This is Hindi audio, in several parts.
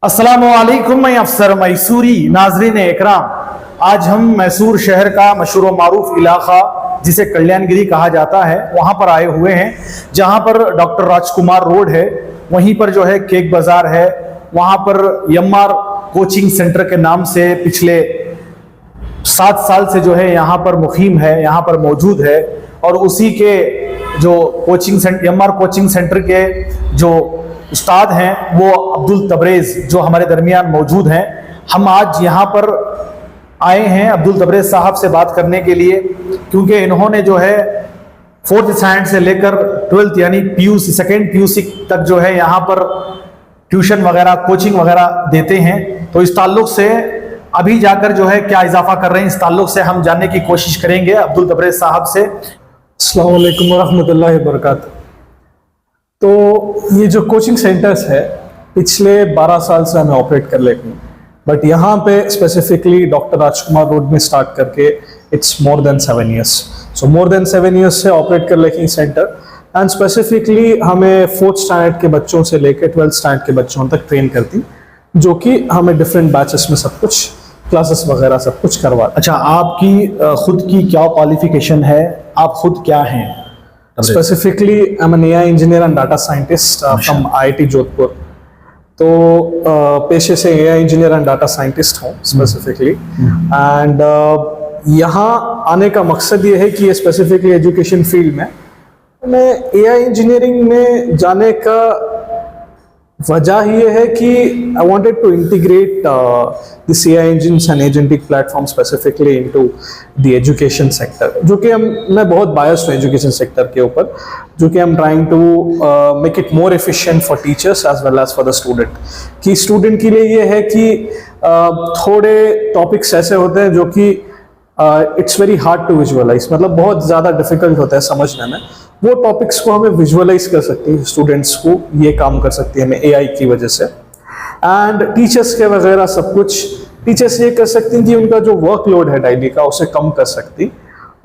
अस्सलामुअलैकुम, मैं अफसर मैसूरी। नाजरीन इकराम, आज हम मैसूर शहर का मशहूर मारूफ इलाका जिसे कल्याणगिरी कहा जाता है वहाँ पर आए हुए हैं, जहाँ पर डॉक्टर राजकुमार रोड है। वहीं पर जो है केक बाज़ार है। वहाँ पर एमआर कोचिंग सेंटर के नाम से पिछले 7 साल से जो है यहाँ पर मुकीम है, यहाँ पर मौजूद है। और उसी के जो coaching centre, MR coaching centre के जो उस्ताद हैं वो अब्दुल तबरेज़ जो हमारे दरमियान मौजूद हैं। हम आज यहाँ पर आए हैं अब्दुल तबरेज़ साहब से बात करने के लिए, क्योंकि इन्होंने जो है 4th स्टैंडर्ड से लेकर 12th यानी पीयूसी, सेकेंड पीयूसी तक जो है यहाँ पर ट्यूशन वगैरह, कोचिंग वगैरह देते हैं। तो इस ताल्लुक से अभी जाकर जो है क्या इजाफा कर रहे हैं, इस ताल्लुक से हम जानने की कोशिश करेंगे अब्दुल तबरेज़ साहब से। अस्सलाम वालेकुम वरहमतुल्लाहि वबरकातुहू। तो ये जो कोचिंग सेंटर्स है पिछले 12 साल से हमें ऑपरेट कर लेते हैं, बट यहाँ पे स्पेसिफिकली डॉक्टर राजकुमार रोड में स्टार्ट करके it's more than 7 years. So more than 7 years से ऑपरेट कर लेते हैं सेंटर। एंड स्पेसिफिकली हमें 4th स्टैंडर्ड के बच्चों से लेकर 12th स्टैंडर्ड के बच्चों तक ट्रेन करती, जो कि हमें डिफरेंट बैचेस में सब कुछ क्लासेस वगैरह सब कुछ करवा। अच्छा, आपकी खुद की क्या क्वालिफिकेशन है, आप खुद क्या हैं? Specifically, I'm an AI engineer and data scientist from IIT Jodhpur. तो पेशे से AI engineer and data scientist हूँ specifically। and यहाँ आने का मकसद ये है कि ये specifically एजुकेशन फील्ड में मैं AI इंजीनियरिंग में जाने का वजह ये है कि I wanted to integrate this AI engines and agentic platform specifically into the education sector, जो कि मैं बहुत biased हूँ एजुकेशन सेक्टर के ऊपर, जो कि I'm trying to make it more efficient for teachers as well as for the student। कि स्टूडेंट के लिए ये है कि थोड़े टॉपिक्स ऐसे होते हैं जो कि it's very hard to visualise, मतलब बहुत ज़्यादा डिफिकल्ट होता है समझने में। वो टॉपिक्स को हमें विजुअलाइज कर सकती है, स्टूडेंट्स को ये काम कर सकती है हमें एआई की वजह से। एंड टीचर्स के वगैरह सब कुछ टीचर्स ये कर सकती हैं कि उनका जो वर्कलोड है डेली का उसे कम कर सकती,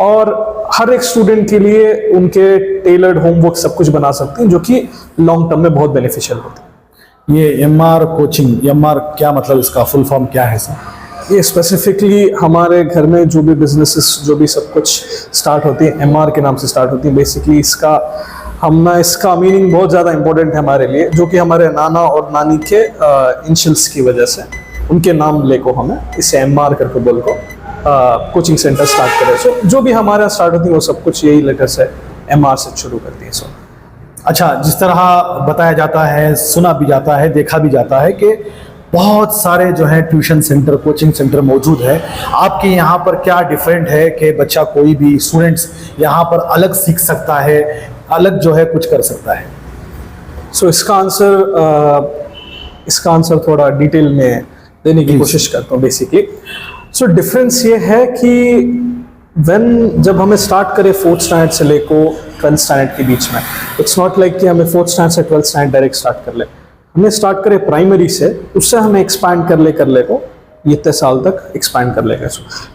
और हर एक स्टूडेंट के लिए उनके टेलर्ड होमवर्क सब कुछ बना सकती हैं, जो कि लॉन्ग टर्म में बहुत बेनिफिशियल होता है। ये एमआर कोचिंग, एमआर क्या मतलब, इसका फुल फॉर्म क्या है सर? ये स्पेसिफिकली हमारे घर में जो भी बिजनेसेस जो भी सब कुछ स्टार्ट होती है एमआर के नाम से स्टार्ट होती है। बेसिकली इसका मीनिंग बहुत ज़्यादा इंपॉर्टेंट है हमारे लिए, जो कि हमारे नाना और नानी के इनिशियल्स की वजह से उनके नाम लेको हमें इसे एमआर करके बोल को कोचिंग सेंटर स्टार्ट करें। सो जो भी हमारे यहाँ स्टार्ट होती है वो सब कुछ यही लेटर से एमआर से शुरू करती है। सो अच्छा, जिस तरह बताया जाता है, सुना भी जाता है, देखा भी जाता है कि बहुत सारे जो है ट्यूशन सेंटर, कोचिंग सेंटर मौजूद है। आपके यहाँ पर क्या डिफरेंट है कि बच्चा, कोई भी स्टूडेंट्स यहाँ पर अलग सीख सकता है, अलग जो है कुछ कर सकता है? सो इसका आंसर थोड़ा डिटेल में देने की कोशिश करता हूँ। बेसिकली सो डिफरेंस ये है कि जब हमें स्टार्ट करें 4th स्टैंडर्ड से लेकर 12th स्टैंडर्ड के बीच में, इट्स नॉट लाइक कि हमें 4th स्टैंडर्ड से 12th स्टैंडर्ड डायरेक्ट स्टार्ट कर ले। हमने स्टार्ट करे प्राइमरी से, उससे हमें एक्सपैंड कर ले को ये इतने साल तक एक्सपैंड कर लेगा।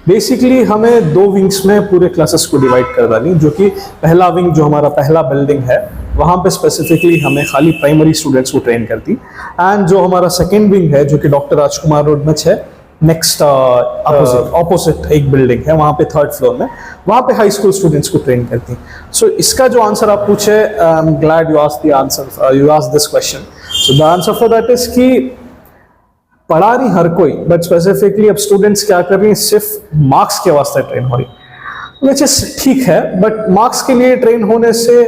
बेसिकली हमें 2 विंग्स में पूरे क्लासेस को डिवाइड कर डाली, जो कि पहला विंग जो हमारा पहला बिल्डिंग है वहाँ पे स्पेसिफिकली हमें खाली प्राइमरी स्टूडेंट्स को ट्रेन करती। एंड जो हमारा सेकेंड विंग है जो कि डॉक्टर राजकुमार रोड में है, नेक्स्ट ऑपोजिट एक बिल्डिंग है वहाँ पे 3rd फ्लोर में, वहाँ पे हाई स्कूल स्टूडेंट्स को ट्रेन करती। सो इसका जो आंसर आप पूछे, I am glad you asked this question. So the answer for that is कि पढ़ा नहीं हर कोई, बट स्पेसिफिकली अब स्टूडेंट्स क्या कर रही हैं, सिर्फ मार्क्स के वास्ते ट्रेन हो रही, विच इज ठीक है। बट मार्क्स के लिए ट्रेन होने से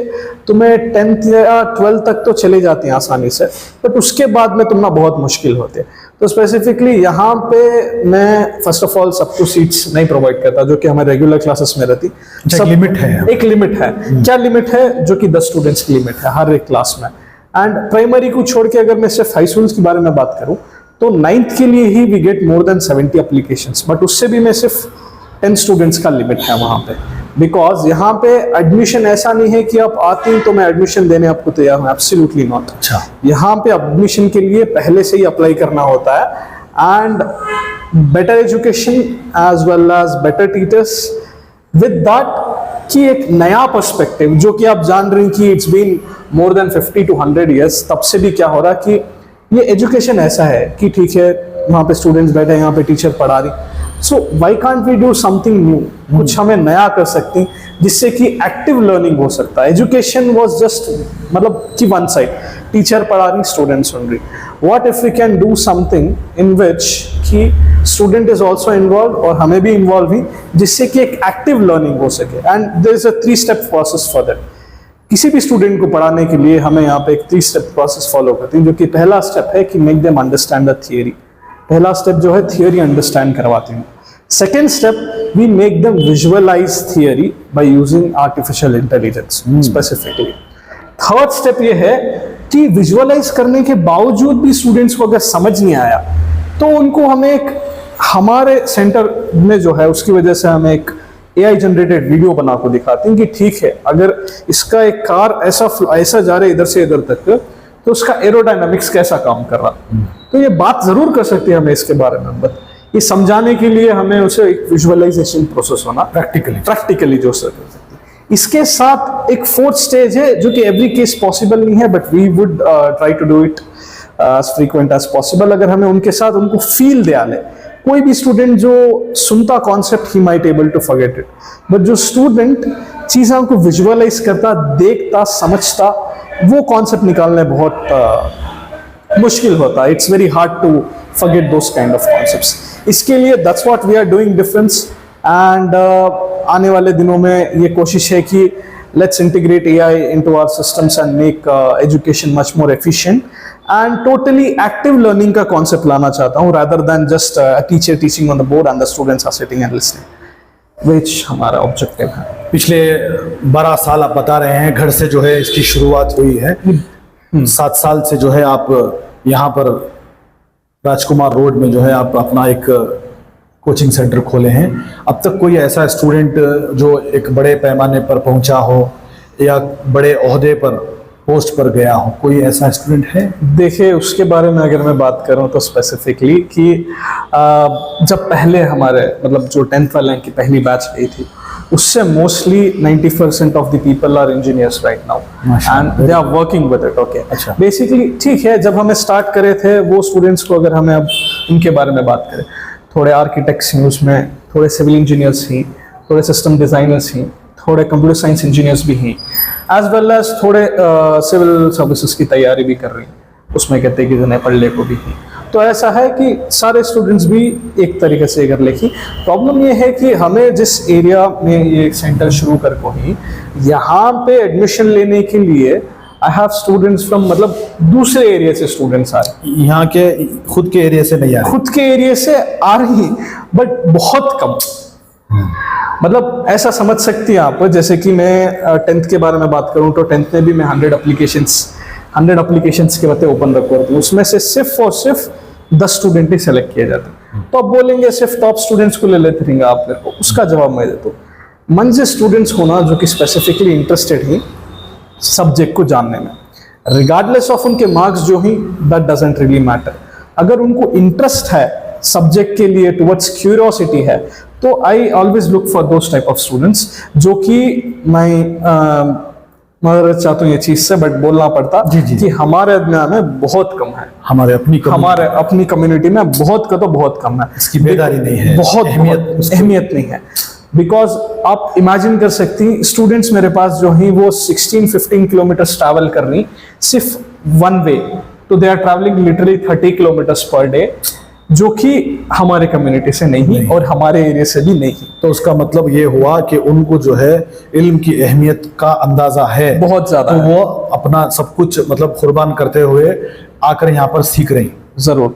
तुम्हें 10th या 12th तक तो चले जाती हैं आसानी से, बट उसके बाद में तुमना बहुत मुश्किल होते हैं। तो स्पेसिफिकली यहाँ पे मैं फर्स्ट ऑफ ऑल सबको सीट्स नहीं प्रोवाइड करता जो कि हमारे रेगुलर क्लासेस में रहती। सब लिमिट है, एक लिमिट है। क्या लिमिट है? जो कि 10 स्टूडेंट्स की लिमिट है हर एक क्लास में। एंड प्राइमरी को छोड़ के अगर मैं सिर्फ हाई स्कूल्स के बारे में बात करूं तो 9th के लिए ही we get more than 70 applications, but उससे भी मैं सिर्फ 10 स्टूडेंट्स का लिमिट है वहाँ पे। बिकॉज यहाँ पे एडमिशन ऐसा नहीं है कि आप आती हैं तो मैं एडमिशन देने आपको तैयार हूँ, एब्सोल्युटली नॉट। अच्छा, यहाँ पे एडमिशन के लिए पहले से ही अप्लाई करना होता है। And better education as well as better teachers with that कि एक नया पर्सपेक्टिव, जो कि आप जान रही हैं कि it's been more than 50 to 100 years, तब से भी क्या हो रहा है कि ये एजुकेशन ऐसा है कि ठीक है वहाँ पे स्टूडेंट्स बैठे हैं, यहाँ पे टीचर पढ़ा रही, so why can't we do something new, कुछ हमें नया कर सकते हैं जिससे कि एक्टिव लर्निंग हो सकता है। एजुकेशन वाज जस्ट मतलब कि वन साइड, टीचर पढ़ा रही स्टूडेंट सुन रही। What if we can do something in which कि स्टूडेंट इज ऑल्सो इन्वॉल्व और हमें भी इन्वॉल्व ही, जिससे कि एक एक्टिव लर्निंग हो सके। And there is a 3 step process for that. किसी भी स्टूडेंट को पढ़ाने के लिए हमें यहाँ पे एक 3 स्टेप प्रोसेस फॉलो करते हैं, जो कि पहला स्टेप है कि make them understand the theory. पहला स्टेप जो है थियरी अंडरस्टैंड करवाते हैं। Second step we make them visualise theory by using artificial intelligence specifically. Third step ये है कि विजुअलाइज करने के बावजूद भी स्टूडेंट्स को अगर समझ नहीं आया तो उनको हमें एक हमारे सेंटर में जो है उसकी वजह से हमें एक AI जनरेटेड वीडियो बना को दिखाते हैं कि ठीक है अगर इसका एक कार ऐसा जा रहा है इधर से इधर तक तो उसका एरोडायनामिक्स कैसा काम कर रहा, तो ये बात जरूर कर सकते हैं हमें इसके बारे में, बट ये समझाने के लिए हमें उसे एक विजुअलाइजेशन प्रोसेस होना प्रैक्टिकली जो सर कर सकते हैं। इसके साथ एक 4th स्टेज है जो कि एवरी केस पॉसिबल नहीं है, but we would try to do it as frequent as possible. अगर हमें उनके साथ उनको फील दिया ले, कोई भी स्टूडेंट जो सुनता कॉन्सेप्ट ही might able to forget it, but जो स्टूडेंट चीज़ों को विजुअलाइज करता, देखता, समझता, वो कॉन्सेप्ट निकालने बहुत मुश्किल होता है। It's very hard to forget those kind of concepts. इसके लिए that's what we are doing difference. And आने वाले दिनों में ये कोशिश है कि let's integrate AI into our systems and make education much more efficient and totally active learning का concept लाना चाहता हूँ, rather than just a teacher teaching on the board and the students are sitting and listening, which हमारा ऑब्जेक्टिव है। पिछले 12 साल आप बता रहे हैं घर से जो है इसकी शुरुआत हुई है। 7 साल से जो है आप यहाँ पर राजकुमार रोड में जो है आप अपना एक कोचिंग सेंटर खोले हैं। अब तक कोई ऐसा स्टूडेंट जो एक बड़े पैमाने पर पहुंचा हो या बड़े ओहदे पर पोस्ट पर गया हो, कोई ऐसा स्टूडेंट है? देखिए उसके बारे में अगर मैं बात करूं तो स्पेसिफिकली कि जब पहले हमारे मतलब जो 10th वाले की पहली बैच गई थी उससे mostly 90% of the people are engineers right now and they are working with it. Okay, अच्छा, बेसिकली ठीक है। जब हमें स्टार्ट करे थे वो स्टूडेंट्स को अगर हमें अब उनके बारे में बात करें, थोड़े आर्किटेक्ट्स हैं उसमें, थोड़े सिविल इंजीनियर्स ही, थोड़े सिस्टम डिज़ाइनर्स ही, थोड़े कंप्यूटर साइंस इंजीनियर्स भी हैं, एज वेल एज थोड़े सिविल सर्विसेज की तैयारी भी कर रही हैं, उसमें कहते हैं कि जिन्हें पढ़ ले को भी हैं। तो ऐसा है कि सारे स्टूडेंट्स भी एक तरीके से कर लेखी। प्रॉब्लम ये है कि हमें जिस एरिया में ये सेंटर शुरू कर को ही, यहाँ पे एडमिशन लेने के लिए आई हैव स्टूडेंट्स फ्रॉम मतलब दूसरे एरिया से स्टूडेंट्स आ रहे, यहाँ के खुद के एरिया से नहीं आ रहे, खुद के एरिया से आ रही बट बहुत कम। मतलब ऐसा समझ सकती हैं आप, जैसे कि मैं 10th के बारे में बात करूं तो 10th में भी मैं 100 एप्लीकेशंस के बते ओपन रख करती हूँ, उसमें से सिर्फ और सिर्फ 10 स्टूडेंट ही सेलेक्ट किए जाते हैं। तो अब बोलेंगे सिर्फ टॉप स्टूडेंट्स को ले लेते रहेंगे आप मेरे को, उसका जवाब मैं देता हूँ मन से स्टूडेंट्स होना जो कि स्पेसिफिकली इंटरेस्टेड हैं सब्जेक्ट को जानने में, रिगार्डलेस ऑफ उनके मार्क्स जो ही, दैट डजंट रियली मैटर। अगर उनको इंटरेस्ट है सब्जेक्ट के लिए, टुवर्ड्स क्यूरियोसिटी है, तो I always look for those type of students जो कि मैं मदद चाहता हूँ ये चीज से, बट बोलना पड़ता जी। कि हमारे दुनिया में बहुत कम है, हमारे अपनी कम्युनिटी में बहुत का तो बहुत कम है, इसकी बेदारी नहीं है, बहुत अहमियत नहीं है। बिकॉज आप इमेजिन कर सकती स्टूडेंट्स मेरे पास जो हैं वो 16-15 किलोमीटर्स ट्रैवल कर रही सिर्फ वन वे, तो they are travelling literally 30 kilometres per day, जो कि हमारे कम्युनिटी से नहीं और हमारे एरिया से भी नहीं। तो उसका मतलब ये हुआ कि उनको जो है इल्म की अहमियत का अंदाजा है बहुत ज्यादा, तो वो अपना सब कुछ मतलब कुर्बान करते हुए आकर यहाँ पर सीख रही। जरूर।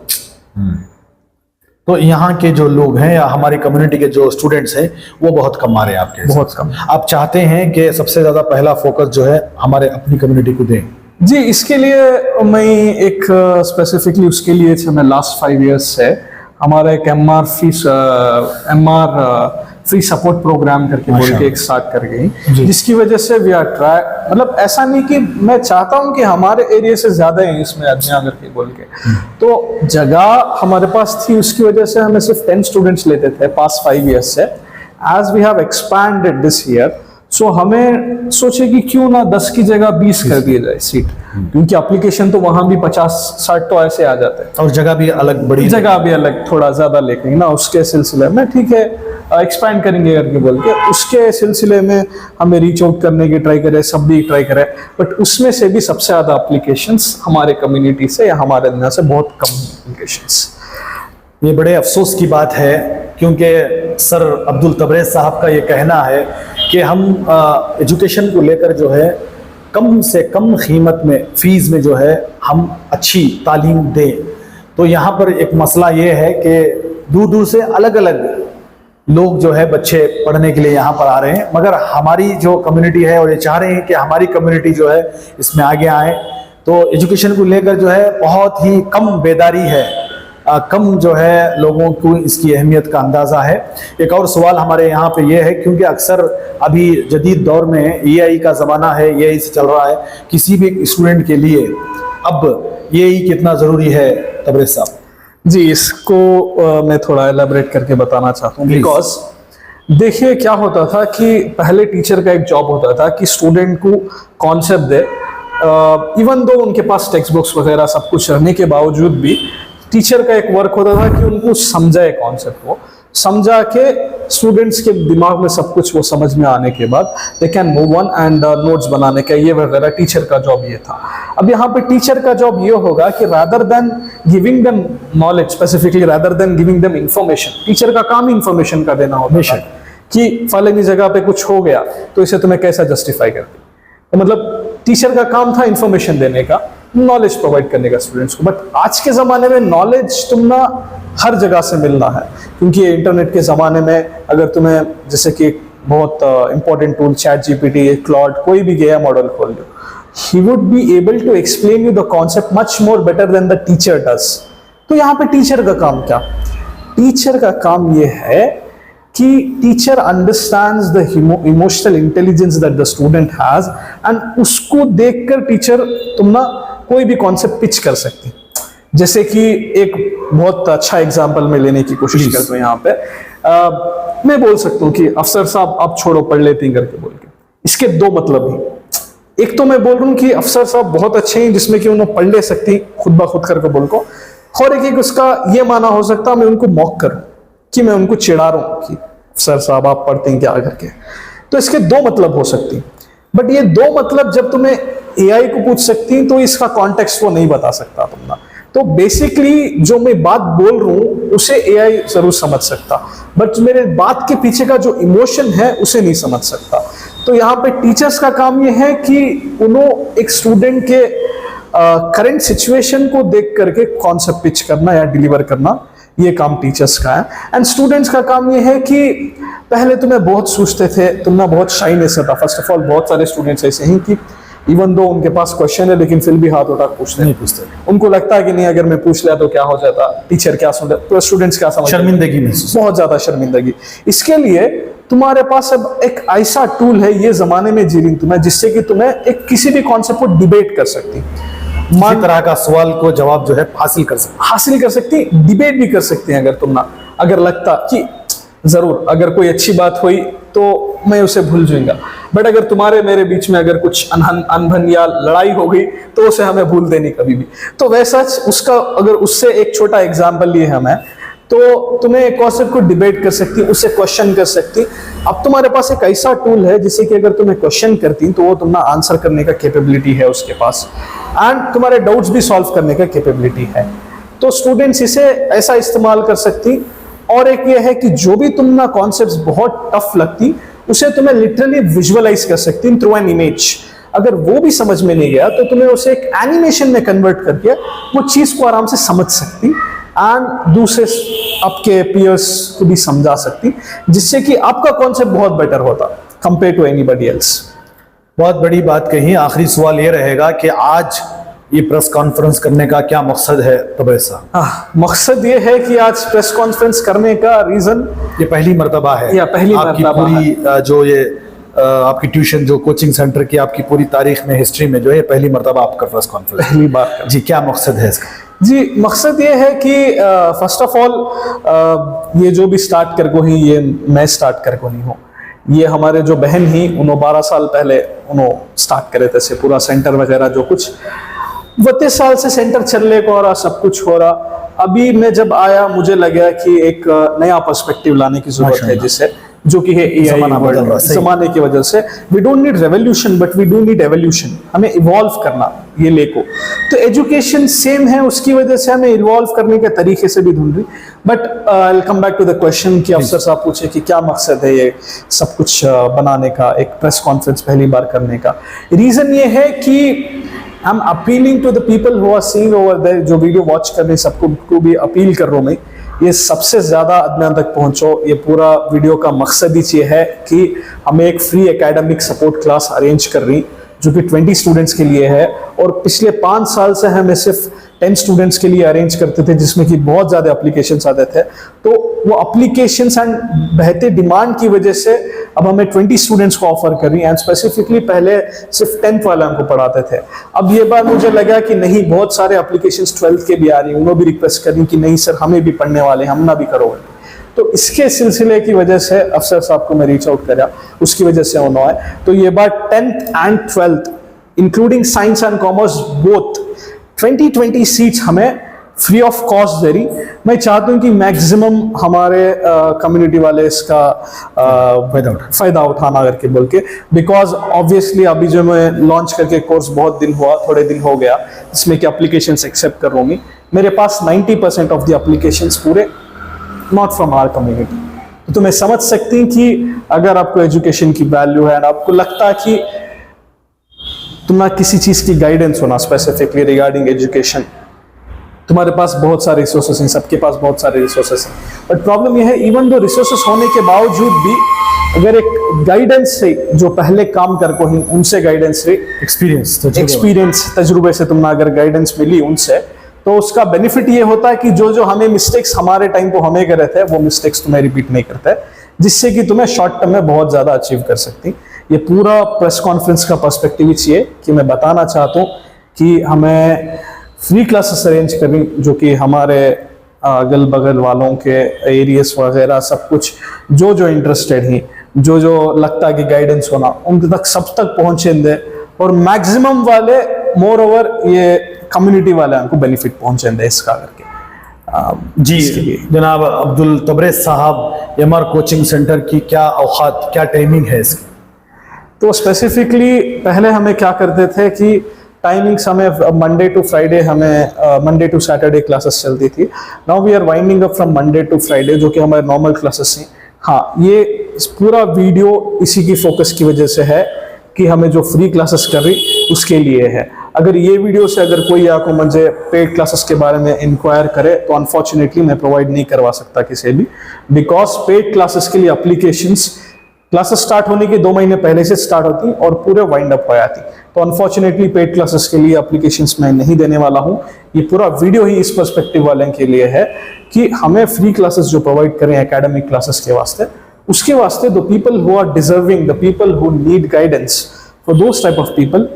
तो यहाँ के जो लोग हैं या हमारी कम्युनिटी के जो स्टूडेंट्स हैं वो बहुत कम आ रहे हैं आपके, बहुत कम। आप चाहते हैं कि सबसे ज्यादा पहला फोकस जो है हमारे अपनी कम्युनिटी को दें? जी, इसके लिए मैं एक स्पेसिफिकली उसके लिए मैं लास्ट 5 इयर्स से हमारा एक एमआर फ्री सपोर्ट प्रोग्राम करके बोल के एक स्टार्ट कर गई, जिसकी वजह से वी आर ट्राई, मतलब ऐसा नहीं कि मैं चाहता हूं कि हमारे एरिया से ज्यादा है इसमें आदमी करके बोल के, तो जगह हमारे पास थी, उसकी वजह से हमें सिर्फ 10 स्टूडेंट्स लेते थे पास्ट 5 इयर्स से। As we have expanded this year, so हमें सोचे कि क्यों ना 10 की जगह 20 कर दिए जाए सीट। क्योंकि एप्लीकेशन तो वहां भी 50-60 तो ऐसे आ जाते हैं, और जगह भी अलग बड़ी, जगह भी अलग थोड़ा ज्यादा लेके ना, उसके सिलसिले में ठीक है एक्सपैंड करेंगे करके बोल के उसके सिलसिले में हमें रीच आउट करने की ट्राई करें, सब भी ट्राई करें, बट उसमें से भी सबसे ज्यादा एप्लीकेशंस हमारे कम्युनिटी से या हमारे दुनिया से बहुत कम एप्लीकेशंस। ये बड़े अफसोस की बात है, क्योंकि सर अब्दुल तबरेज़ साहब का ये कहना है कि हम एजुकेशन को लेकर जो है कम से कम कीमत में, फ़ीस में जो है हम अच्छी तालीम दें। तो यहाँ पर एक मसला ये है कि दूर दूर से अलग अलग लोग जो है बच्चे पढ़ने के लिए यहाँ पर आ रहे हैं, मगर हमारी जो कम्युनिटी है और ये चाह रहे हैं कि हमारी कम्युनिटी जो है इसमें आगे आए। तो एजुकेशन को लेकर जो है बहुत ही कम बेदारी है, कम जो है लोगों को इसकी अहमियत का अंदाज़ा है। एक और सवाल हमारे यहाँ पे ये है, क्योंकि अक्सर अभी जदीद दौर में एआई का ज़माना है, एआई से चल रहा है, किसी भी स्टूडेंट के लिए अब एआई कितना ज़रूरी है तबरेज़ साहब? जी, इसको मैं थोड़ा एलाबरेट करके बताना चाहता हूँ। बिकॉज देखिए क्या होता था कि पहले टीचर का एक जॉब होता था कि स्टूडेंट को कॉन्सेप्ट दे, इवन दो उनके पास टेक्स्ट बुक्स वगैरह सब कुछ रहने के बावजूद भी टीचर का एक वर्क होता था कि उनको समझाए कॉन्सेप्ट को, समझा के स्टूडेंट्स के दिमाग में सब कुछ वो समझ में आने के बाद they can move on and notes बनाने का ये वगैरह टीचर का जॉब ये था। अब यहाँ पे टीचर का जॉब ये होगा कि rather than giving them knowledge, specifically rather than giving them information, teacher का काम इंफॉर्मेशन का देना होता है कि फलानी जगह पे कुछ हो गया तो इसे तुम्हें कैसा जस्टिफाई करते। तो मतलब टीचर का काम था इंफॉर्मेशन देने का, नॉलेज प्रोवाइड करने का स्टूडेंट्स को। बट आज के ज़माने में नॉलेज तुम ना हर जगह से मिलना है, क्योंकि इंटरनेट के ज़माने में अगर तुम्हें जैसे कि बहुत इंपॉर्टेंट टूल ChatGPT, क्लॉड, कोई भी गया मॉडल खोल लो, he would be able to explain you the concept much more better than the teacher does। तो यहाँ पे टीचर का काम क्या? टीचर का काम ये है कि teacher understands the emotional intelligence that the student has, and उसको देखकर टीचर तुम ना कोई भी कॉन्सेप्ट पिच कर सकती। जैसे कि एक बहुत अच्छा एग्जांपल मैं लेने की कोशिश करता हूँ यहाँ पे। मैं बोल सकता हूँ कि अफसर साहब आप छोड़ो पढ़ लेती करके बोल के, इसके दो मतलब ही। एक तो मैं बोल रहा हूँ कि अफसर साहब बहुत अच्छे हैं जिसमें कि उन्हें पढ़ ले सकती खुद ब खुद करके बोल को, और एक उसका ये माना हो सकता मैं उनको मॉक करूँ कि मैं उनको चिढ़ा रहा हूँ कि अफसर साहब आप पढ़ते हैं क्या करके। तो इसके दो मतलब हो सकती, बट ये दो मतलब जब तुम्हें एआई को पूछ सकती तो इसका कॉन्टेक्स्ट वो नहीं बता सकता तुम ना। तो बेसिकली जो मैं बात बोल रहा हूँ उसे एआई जरूर समझ सकता, बट मेरे बात के पीछे का जो इमोशन है उसे नहीं समझ सकता। तो यहाँ पे टीचर्स का काम ये है कि उन्होंने एक स्टूडेंट के करंट सिचुएशन को देख करके कॉन्सेप्ट पिच करना या डिलीवर करना, ये काम टीचर्स का है। एंड स्टूडेंट्स का काम ये है कि पहले तुम्हें बहुत सोचते थे, तुमने बहुत शाइनेस था। फर्स्ट ऑफ ऑल बहुत सारे स्टूडेंट्स ऐसे हैं कि इवन दो उनके पास क्वेश्चन है लेकिन फिर भी हाथ उठा पूछते नहीं पूछते, उनको लगता है कि नहीं अगर मैं पूछ लिया तो क्या हो जाता, टीचर क्या सुन, तो स्टूडेंट्स क्या समझ, शर्मिंदगी महसूस, बहुत ज्यादा शर्मिंदगी। इसके लिए तुम्हारे पास अब एक ऐसा टूल है, ये जमाने में जी रही तुम्हें, जिससे कि तुम्हें एक किसी भी कॉन्सेप्ट को डिबेट कर सकती, किसी तरह का सवाल को जवाब जो है हासिल कर सकती, डिबेट भी कर सकती हैं। अगर तुम ना, अगर लगता कि जरूर अगर कोई अच्छी बात हुई तो मैं उसे भूल जाऊंगा, बट अगर तुम्हारे मेरे बीच में अगर कुछ अनबन या लड़ाई हो गई तो उसे हमें भूल देनी कभी भी। तो वैसा उसका अगर उससे एक छोटा एग्जाम्पल लिए हमें, तो तुम्हें एक कॉन्सेप्ट को डिबेट कर सकती, उससे क्वेश्चन कर सकती। अब तुम्हारे पास एक ऐसा टूल है जिससे कि अगर तुम्हें क्वेश्चन करती तो वो तुम्हारा आंसर करने का कैपेबिलिटी है उसके पास, एंड तुम्हारे डाउट्स भी सॉल्व करने का कैपेबिलिटी है। तो स्टूडेंट्स इसे ऐसा इस्तेमाल कर सकती। और एक ये है कि जो भी तुम ना कॉन्सेप्ट्स बहुत टफ लगती उसे तुम्हें लिटरली विजुअलाइज कर सकती थ्रू एन इमेज। अगर वो भी समझ में नहीं गया तो तुम्हें उसे एक एनिमेशन में कन्वर्ट करके वो चीज को आराम से समझ सकती एंड दूसरे आपके पीयर्स को भी समझा सकती, जिससे कि आपका कॉन्सेप्ट बहुत बेटर होता कंपेयर टू एनीबॉडी एल्स। बहुत बड़ी बात कही। आखिरी सवाल ये रहेगा कि आज ये प्रेस कॉन्फ्रेंस करने का क्या मकसद है तबरेज़ साहब? मकसद ये है कि आज प्रेस कॉन्फ्रेंस करने का रीजन, ये पहली मर्तबा है, या पहली आपकी पूरी जो ये आपकी ट्यूशन जो कोचिंग सेंटर की आपकी पूरी तारीख में, हिस्ट्री में जो है पहली मर्तबा आपका प्रेस कॉन्फ्रेंस, पहली बार। जी, क्या मकसद है इसका? जी, मकसद ये है कि फर्स्ट ऑफ ऑल ये जो भी स्टार्ट कर को ही, ये मैं स्टार्ट कर को नहीं हूँ, ये हमारे जो बहन ही उन्होंने 12 साल पहले उन्होंने स्टार्ट करे थे से पूरा सेंटर वगैरह जो कुछ 32 साल से सेंटर चलने को हो रहा, सब कुछ हो रहा। अभी मैं जब आया मुझे लगा कि एक नया पर्सपेक्टिव लाने की जरूरत है, जिससे जो कि है जमाना बदल रहा है, जमाने की वजह से we don't need revolution but we do need evolution. हमें इवॉल्व करना ये लेको, तो एजुकेशन सेम है, उसकी वजह से हमें इवॉल्व करने के तरीके से भी ढूंढ रही। But I come back to the question कि अफसर साहब पूछे कि क्या मकसद है ये सब कुछ बनाने का, एक प्रेस कॉन्फ्रेंस पहली बार करने का। रीजन ये है कि I am appealing to the people who are seeing over there, जो वीडियो वॉच कर रहे सबको को भी अपील कर रहा हूं मैं, ये सबसे ज्यादा आदमियों तक पहुंचो। ये पूरा वीडियो का मकसद ही ये है कि हमें एक free academic support class arrange कर रही जो कि 20 स्टूडेंट्स के लिए है, और पिछले 5 साल से हमें सिर्फ 10 स्टूडेंट्स के लिए अरेंज करते थे, जिसमें कि बहुत ज्यादा एप्लीकेशंस आते थे। तो वो एप्लीकेशंस एंड बहते डिमांड की वजह से अब हमें 20 स्टूडेंट्स को ऑफर कर रही हैं, एंड स्पेसिफिकली पहले सिर्फ 10th वाले हमको पढ़ाते थे। अब ये बार मुझे लगा कि नहीं, बहुत सारे एप्लीकेशंस 12th के भी आ रही हैं, उन्होंने भी रिक्वेस्ट करी कि नहीं सर हमें भी पढ़ने वाले, हम ना भी करोगे। तो इसके सिलसिले की वजह से अफसर साहब को मैं रीच आउट करा, उसकी वजह से उन्होंने आए। तो ये बार 10th and 12th including science and commerce both 20 seats हमें फ्री ऑफ कॉस्ट दे रही। मैं चाहता हूं कि मैक्सिमम हमारे कम्युनिटी वाले इसका फायदा उठाना करके बोल के, बिकॉज ऑब्वियसली अभी जो मैं लॉन्च करके कोर्स बहुत दिन हुआ, थोड़े दिन हो गया, इसमें कि एप्लीकेशंस एक्सेप्ट कर रहा हूँ, मेरे पास 90% ऑफ द एप्लीकेशंस पूरे नॉट फ्रॉम आवर कम्युनिटी। तो मैं समझ सकती हूँ कि अगर आपको एजुकेशन की वैल्यू है, आपको लगता है कि तुम्हारा किसी चीज की गाइडेंस होना स्पेसिफिकली रिगार्डिंग एजुकेशन, तुम्हारे पास बहुत सारे रिसोर्सेस हैं, सबके पास बहुत सारे रिसोर्सेस हैं, बट प्रॉब्लम यह है इवन दो रिसोर्सेस होने के बावजूद भी अगर एक गाइडेंस से जो पहले काम कर को ही उनसे गाइडेंस से एक्सपीरियंस तजुर्बे से तुमने अगर गाइडेंस मिली उनसे, तो उसका बेनिफिट ये होता है कि जो हमें मिस्टेक्स हमारे टाइम को हमें करे थे वो मिस्टेक्स तुम्हें रिपीट नहीं करते, जिससे कि तुम्हें शॉर्ट टर्म में बहुत ज्यादा अचीव कर सकती। ये पूरा प्रेस कॉन्फ्रेंस का पर्सपेक्टिव चाहिए कि मैं बताना चाहता हूँ कि हमें फ्री क्लासेस अरेंज करनी, जो कि हमारे अगल बगल वालों के एरियाज वगैरह सब कुछ जो इंटरेस्टेड हैं, जो लगता है कि गाइडेंस होना उनके तक सब तक पहुंचे दे, और मैक्सिमम वाले मोर ओवर ये कम्युनिटी वाले हमको बेनिफिट पहुंचे दे इसका करके। जी जनाब अब्दुल तबरेज साहब, एमआर कोचिंग सेंटर की क्या औकात, क्या टाइमिंग है इसकी? तो स्पेसिफिकली पहले हमें क्या करते थे कि टाइमिंग्स हमें मंडे टू फ्राइडे, हमें मंडे टू सैटरडे क्लासेस चलती थी। Now we are winding up from Monday to Friday, जो कि हमारे नॉर्मल क्लासेस हैं। हाँ, ये पूरा वीडियो इसी की फोकस की वजह से है कि हमें जो फ्री क्लासेस कर रही उसके लिए है। अगर ये वीडियो से अगर कोई आपको मुझे पेड क्लासेस के बारे में इंक्वायर करे तो अनफॉर्चुनेटली मैं प्रोवाइड नहीं करवा सकता किसी भी, बिकॉज पेड क्लासेस के लिए एप्लीकेशंस क्लासेस स्टार्ट होने के 2 महीने पहले से स्टार्ट होती और पूरे वाइंड अप हो जाती। तो अनफॉर्चुनेटली पेड क्लासेस के लिए एप्लीकेशंस मैं नहीं देने वाला हूं। ये पूरा वीडियो ही इस पर्सपेक्टिव वाले के लिए है कि हमें फ्री क्लासेस जो प्रोवाइड करें एकेडमिक क्लासेस के वास्ते, उसके वास्ते the people who are deserving, the people who need guidance, for those type of people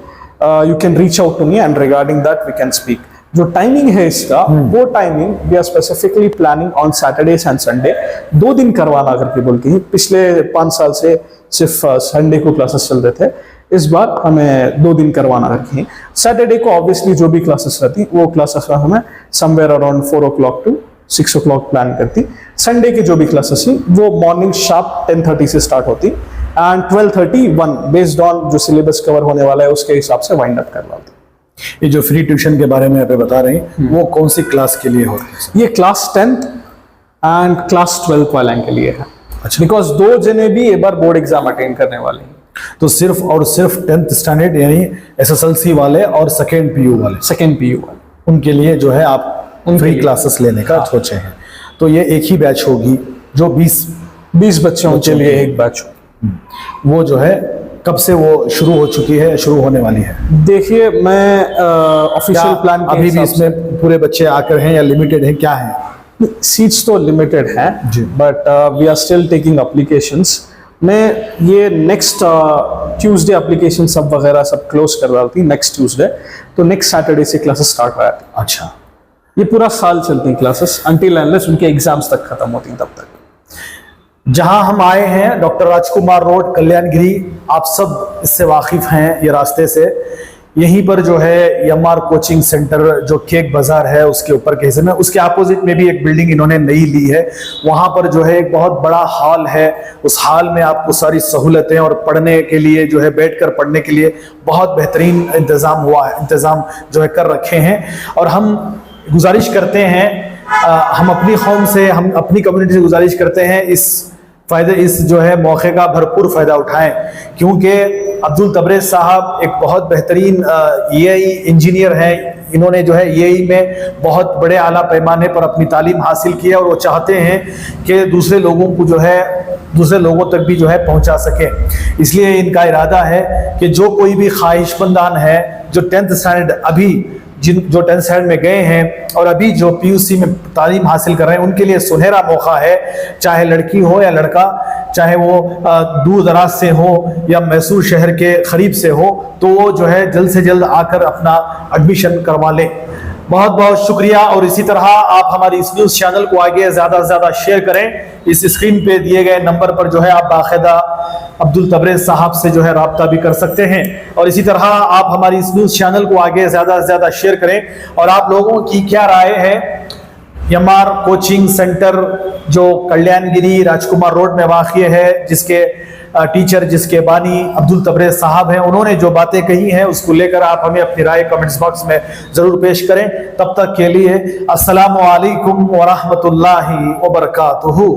you can reach out to me and regarding that we can speak. जो टाइमिंग है इसका, वो timing we are specifically planning on Saturdays and Sunday, 2 दिन करवाना करके बोलती है। पिछले 5 साल से सिर्फ संडे को क्लासेस चल रहे थे, इस बार हमें 2 दिन करवाना रखी है। सैटरडे को ऑब्वियसली जो भी क्लासेस रहती वो क्लासेस हमें somewhere around 4 o'clock to 6 o'clock plan करती। संडे की जो भी क्लासेस थी वो मॉर्निंग शार्प 10:30 से स्टार्ट होती एंड 12:31 बेस्ड ऑन जो सिलेबस कवर होने वाला है उसके हिसाब से वाइंड अप करवाती। ये जो फ्री ट्यूशन के बारे में आप बता रहे हैं वो कौन सी क्लास के लिए होती है? ये class 10th and class 12th वाले के लिए है। अच्छा, बिकॉज 2 जने भी एक बार बोर्ड एग्जाम अटेंड करने वाले हैं। तो सिर्फ और सिर्फ 10th स्टैंडर्ड यानी SSLC वाले और सेकेंड PU वाले उनके लिए जो है आप फ्री क्लासेस लेने का सोचे हैं। तो ये एक ही बैच होगी जो 20 बच्चों के लिए एक बैच हो। वो जो है कब से वो शुरू हो चुकी है, शुरू होने वाली है? देखिए, मैं ऑफिशियल प्लान अभी भी इसमें पूरे बच्चे आकर हैं या लिमिटेड है, क्या है? सीट्स तो लिमिटेड हैं, but we are still taking applications. मैं ये नेक्स्ट ट्यूसडे एप्लीकेशन सब वगैरह सब क्लोज कर रहा थी नेक्स्ट ट्यूसडे, तो नेक्स्ट सैटरडे से क्लासेस स्टार्ट हो जाती। अच्छा, ये पूरा साल चलती क्लासेस अनटिल अनलेस उनके एग्जाम्स तक खत्म होती तब तक। जहां हम आए हैं डॉक्टर राजकुमार रोड कल्याणगिरी, आप सब इससे वाकिफ हैं ये रास्ते से। यहीं पर जो है एमआर कोचिंग सेंटर जो केक बाजार है उसके ऊपर के हिस्से में, उसके अपोजिट में भी एक बिल्डिंग इन्होंने नई ली है। वहां पर जो है एक बहुत बड़ा हॉल है, उस हॉल में आपको सारी सहूलतें और पढ़ने के लिए जो है बैठकर पढ़ने के लिए बहुत बेहतरीन इंतज़ाम जो है कर रखे हैं। और हम गुजारिश करते हैं, हम अपनी कौम से, हम अपनी कम्युनिटी से गुजारिश करते हैं इस जो है मौके का भरपूर फ़ायदा उठाएं, क्योंकि अब्दुल तबरेज़ साहब एक बहुत बेहतरीन एआई इंजीनियर हैं। इन्होंने जो है एआई में बहुत बड़े आला पैमाने पर अपनी तालीम हासिल की है और वो चाहते हैं कि दूसरे लोगों को जो है दूसरे लोगों तक भी जो है पहुंचा सके। इसलिए इनका इरादा है कि जो कोई भी ख्वाहिशमंदान है जो 10th स्टैंडर्ड अभी जो 10th स्टैंडर्ड में गए हैं और अभी जो पीयूसी में तालीम हासिल कर रहे हैं, उनके लिए सुनहरा मौका है। चाहे लड़की हो या लड़का, चाहे वो दूर दराज से हो या मैसूर शहर के करीब से हो, तो वो जो है जल्द से जल्द आकर अपना एडमिशन करवा लें। बहुत बहुत शुक्रिया। और इसी तरह आप हमारी इस न्यूज़ चैनल को आगे ज़्यादा से ज़्यादा शेयर करें। इस स्क्रीन पे दिए गए नंबर पर जो है आप बाकायदा अब्दुल तबरेज़ साहब से जो है रब्ता भी कर सकते हैं। और इसी तरह आप हमारी इस न्यूज़ चैनल को आगे ज़्यादा से ज़्यादा शेयर करें। और आप लोगों की क्या राय है एमआर कोचिंग सेंटर जो कल्याणगिरी राजकुमार रोड में वाक़ई है, जिसके टीचर, जिसके बानी अब्दुल तबरेज़ साहब हैं, उन्होंने जो बातें कही हैं उसको लेकर आप हमें अपनी राय कमेंट्स बॉक्स में ज़रूर पेश करें। तब तक के लिए अस्सलामु अलैकुम व रहमतुल्लाहि व बरकातुहू।